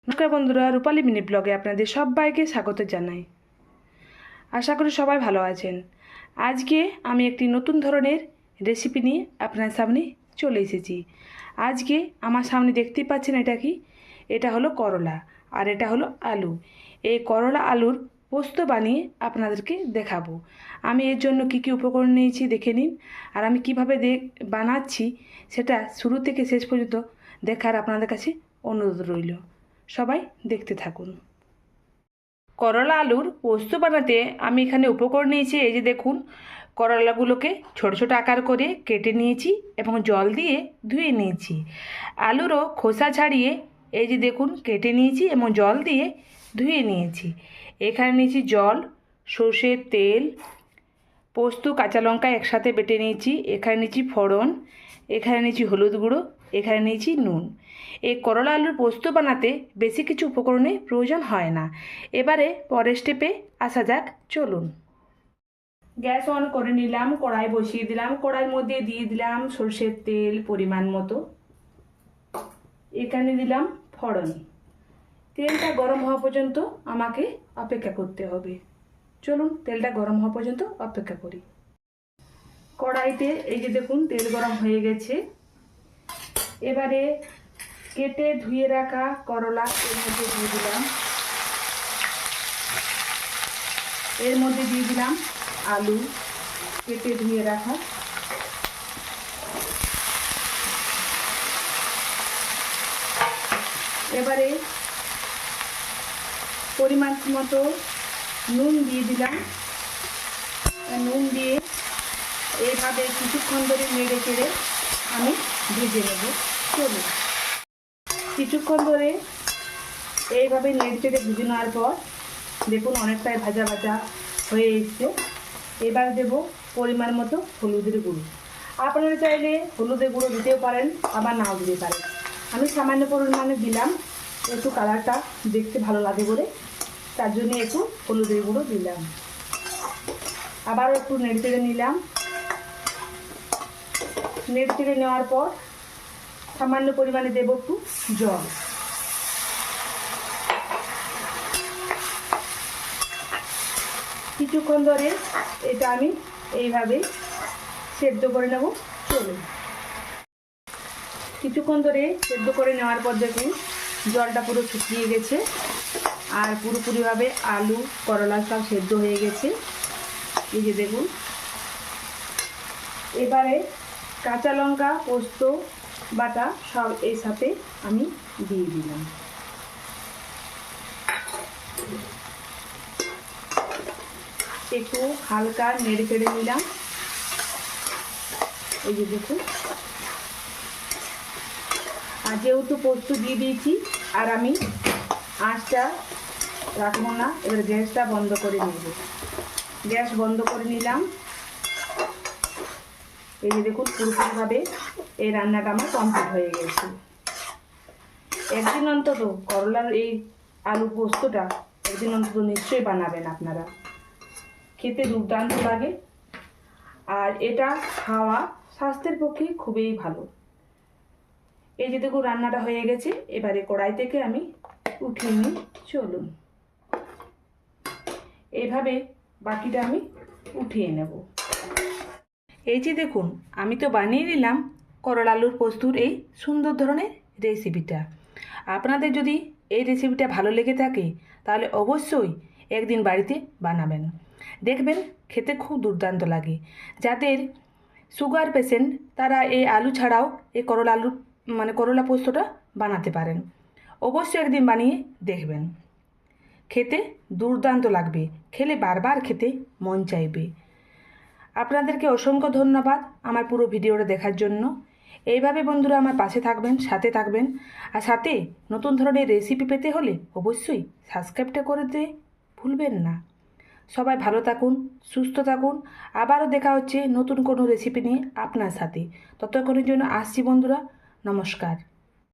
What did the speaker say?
নমস্কার বন্ধুরা, রূপালী মিনি ব্লগে আপনাদের সবাইকে স্বাগত জানাই। আশা করি সবাই ভালো আছেন। আজকে আমি একটি নতুন ধরনের রেসিপি নিয়ে আপনার সামনে চলে এসেছি। আজকে আমার সামনে দেখতেই পাচ্ছেন এটা কি? এটা হলো করলা আর এটা হলো আলু। এই করলা আলুর পোস্ত বানিয়ে আপনাদেরকে দেখাবো। আমি এর জন্য কী কী উপকরণ নিয়েছি দেখে নিন। আর আমি কীভাবে বানাচ্ছি সেটা শুরু থেকে শেষ পর্যন্ত দেখার আপনাদের কাছে অনুরোধ রইল। সবাই দেখতে থাকুন। করলা আলুর পোস্ত বানাতে আমি এখানে উপকরণ নিয়েছি। এই যে দেখুন, করলাগুলোকে ছোট ছোট আকার করে কেটে নিয়েছি এবং জল দিয়ে ধুয়ে নিয়েছি। আলুরও খোসা ছাড়িয়ে এই যে দেখুন কেটে নিয়েছি এবং জল দিয়ে ধুয়ে নিয়েছি। এখানে নিয়েছি জল, সর্ষের তেল, পোস্ত, কাঁচা লঙ্কা একসাথে বেটে নিয়েছি। এখানে নিয়েছি ফোড়ন, এখানে নিয়েছি হলুদ গুঁড়ো, এখানে নিয়েছি নুন। এই করলা আলুর পোস্ত বানাতে বেশি কিছু উপকরণের প্রয়োজন হয় না। এবারে পরের স্টেপে আসা যাক, চলুন। গ্যাস অন করে নিলাম, কড়াই বসিয়ে দিলাম। কড়াইয়ের মধ্যে দিয়ে দিলাম সর্ষের তেল পরিমাণ মতো। এখানে দিলাম ফোড়ন। তেলটা গরম হওয়া পর্যন্ত আমাকে অপেক্ষা করতে হবে। চলুন তেলটা গরম হওয়া পর্যন্ত অপেক্ষা করি। কড়াইতে এই যে দেখুন তেল গরম হয়ে গেছে। এবারে কেটে ধুয়ে রাখা করলা এর মধ্যে দিয়ে দিলাম। এর মধ্যে দিয়ে দিলাম আলু কেটে ধুয়ে রাখা। এবারে পরিমাণ মতো নুন দিয়ে দিলাম। নুন দিয়ে এইভাবে কিছুক্ষণ ধরে নেড়ে চেড়ে আমি ভেজে নেব। চলুন, কিছুক্ষণ ধরে এইভাবে নেড়ে চেড়ে ভেজে নেওয়ার পর দেখুন অনেকটাই ভাজা ভাজা হয়ে এসছে। এবার দেব পরিমাণ মতো হলুদের গুঁড়ো। আপনারা চাইলে হলুদের গুঁড়ো দিতেও পারেন, আবার নাও দিতে পারেন। আমি সামান্য পরিমাণে দিলাম, একটু কালারটা দেখতে ভালো লাগে বলে, তার জন্য একটু হলুদের গুঁড়ো দিলাম। আবারও একটু নেড়ে চেড়ে নিলাম। নেড়ে চেড়ে নেওয়ার পর সামান্য পরিমাণে দেব একটু জল। কিছুক্ষণ ধরে এটা আমি এইভাবে সেদ্ধ করে নেব। চলুন, কিছুক্ষণ ধরে সেদ্ধ করে নেওয়ার পর দেখুন জলটা পুরো শুকিয়ে গেছে আর পুরোপুরিভাবে আলু করলা সব সেদ্ধ হয়ে গেছে। এই যে দেখুন, এবারে কাঁচা লঙ্কা পোস্ত বাটা সব এর সাথে আমি দিয়ে দিলাম। একটু হালকা নেড়ে চেড়ে নিলাম। এই যে দেখুন, আর যেহেতু পোস্ত দিয়ে দিয়েছি আর আমি আঁচটা রাখবো না, এবার গ্যাসটা বন্ধ করে নেব। গ্যাস বন্ধ করে নিলাম। এই যে দেখুন পুরোপুরিভাবে এই রান্নাটা আমার কমপ্লিট হয়ে গেছে। একদিন অন্তত করলার এই আলু পোস্তটা একদিন অন্তত নিশ্চয়ই বানাবেন আপনারা। খেতে দুর্দান্ত লাগে আর এটা খাওয়া স্বাস্থ্যের পক্ষে খুবই ভালো। এই যে দেখুন রান্নাটা হয়ে গেছে। এবারে কড়াই থেকে আমি উঠিয়ে নিই। চলুন, এইভাবে বাকিটা আমি উঠিয়ে নেব। এই যে দেখুন আমি তো বানিয়ে নিলাম করলা আলুর পোস্তুর এই সুন্দর ধরনের রেসিপিটা। আপনাদের যদি এই রেসিপিটা ভালো লেগে থাকে তাহলে অবশ্যই একদিন বাড়িতে বানাবেন, দেখবেন খেতে খুব দুর্দান্ত লাগে। যাদের সুগার পেশেন্ট তারা এই আলু ছাড়াও এই করলা পোস্তটা বানাতে পারেন। অবশ্যই একদিন বানিয়ে দেখবেন, খেতে দুর্দান্ত লাগবে, খেলে বারবার খেতে মন চাইবে। আপনাদেরকে অসংখ্য ধন্যবাদ আমার পুরো ভিডিওটা দেখার জন্য। এইভাবে বন্ধুরা আমার পাশে থাকবেন, সাথে থাকবেন। আর সাথে নতুন ধরনের রেসিপি পেতে হলে অবশ্যই সাবস্ক্রাইবটা করে দিতে ভুলবেন না। সবাই ভালো থাকুন, সুস্থ থাকুন। আবারও দেখা হচ্ছে নতুন কোনো রেসিপি নিয়ে আপনার সাথে। ততক্ষণের জন্য আসছি বন্ধুরা, নমস্কার।